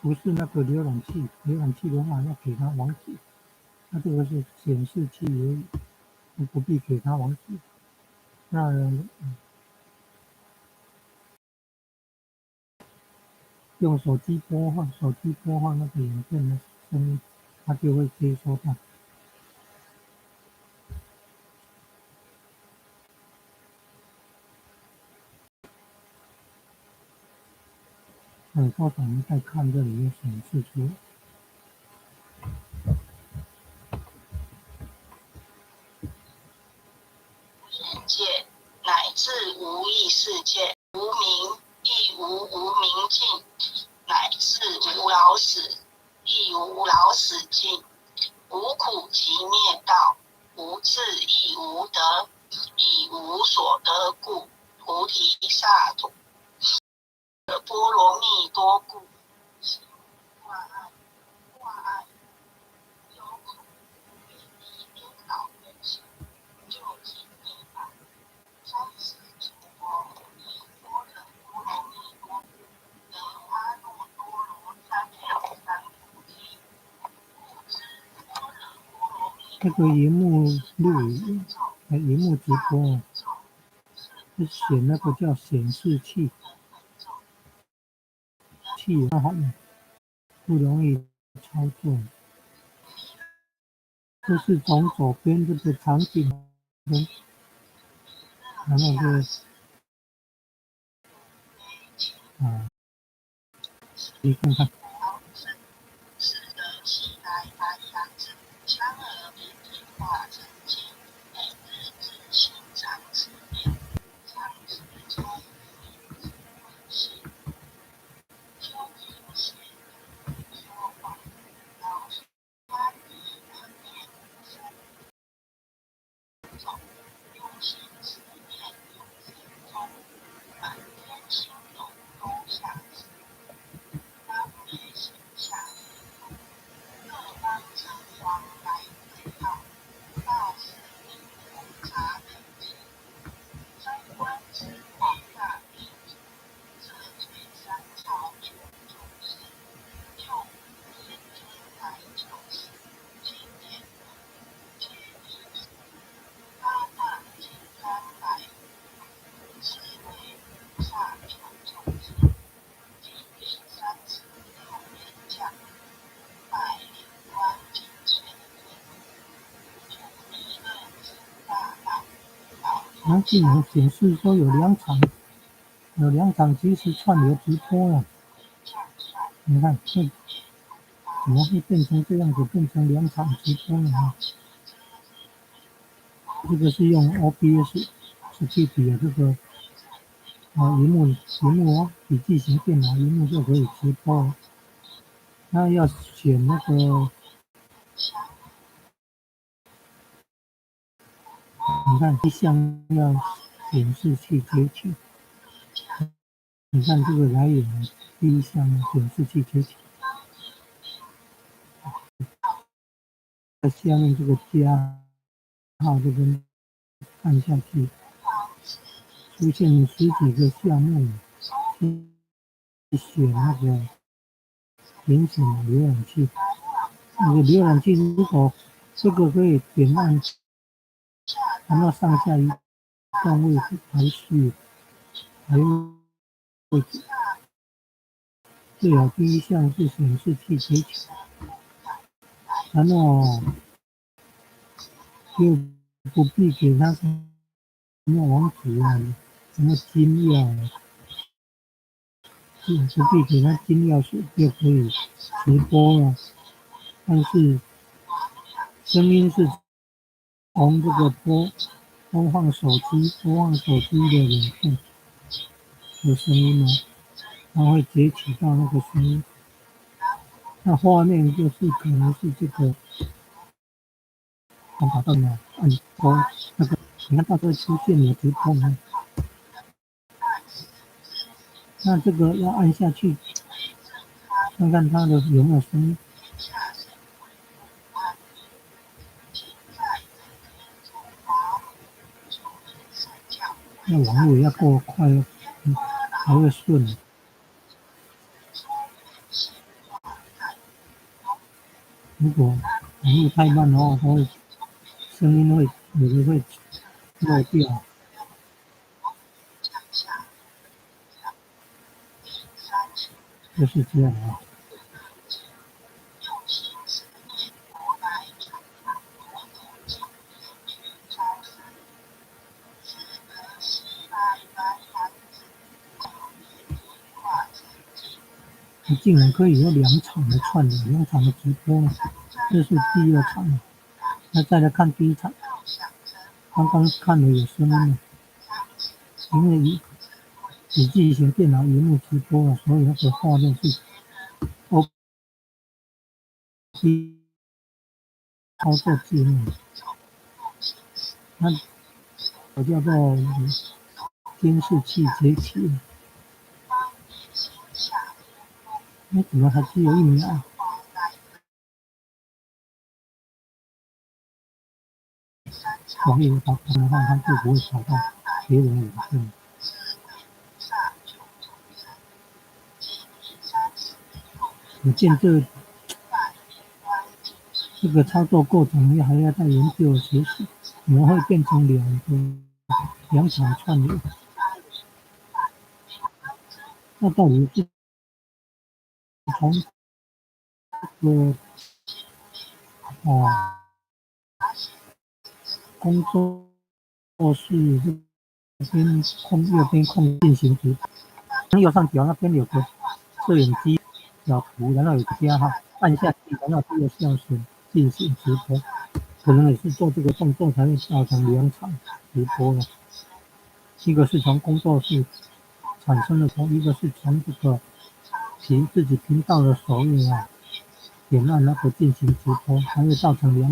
不是那个浏览器，浏览器的话要给它网址，它这个是显示器而已，不必给它网址。那用手机播放那个影片的声音，它就会接收到。多少人在看这里面显示出来。世界乃至无意世界，无明亦无明尽，乃至无老死亦无老死尽，无苦即灭道，无智亦无得，以无所得故，菩提萨埵波罗蜜多故，挂碍忧苦为彼颠倒人生，究竟涅槃。三世诸佛般若波罗蜜多得阿耨多罗三藐三菩提。这个荧幕直播是显那个叫显示器，那好不容易操作。这是从左边这个场景，然后是你看看。它竟然显示说有两场即时串流直播了。你看这怎么会变成这样子，变成2场直播了呢？这个是用 OBS 是具体的这个荧幕笔记型电脑荧幕就可以直播了。那要选那个，你看一项要显示器接起，你看这个来源第一项显示器接起，在下面这个加号这边按下去，出现10几个项目，选那个点选浏览器。那个浏览器如果这个可以点按到上下一段位置排序，还有位置，最好第一项是显示器接起，然后就不必给它什么网址啊，什么金钥啊，不必给它金钥匙就可以直播了。但是声音是从这个播放手机的影片的声音呢，它会截取到那个声音。那画面就是可能是这个，跑到哪按播那个，你看到这出现了直播呢。那这个要按下去，看看它的有没有声音。那网络要够快才会顺。如果网络太慢的话，它会声音会有的会漏掉，就是这样啊。你竟然可以有2场的串联，2场的直播了，这是第2场了。那再来看第1场，刚刚看了有声音了，因为以自行电脑荧幕直播了，所以那个画面是 OK 操作界面，那我叫做监视器截取了。怎么还只有1秒？我以为打开的话，它就不会跑到别人影片。可见这个操作过程还要再研究学习，怎么会变成2场串联？那到底是从工作室这边右边控进行直播，右上角那边有个摄影机小图，然后有加号，按下去，然后这个像是进行直播，可能也是做这个动作才会造成2场直播了。一个是从工作室产生的一个是从这个自己频道的首页点按那个进行直播，还会造成2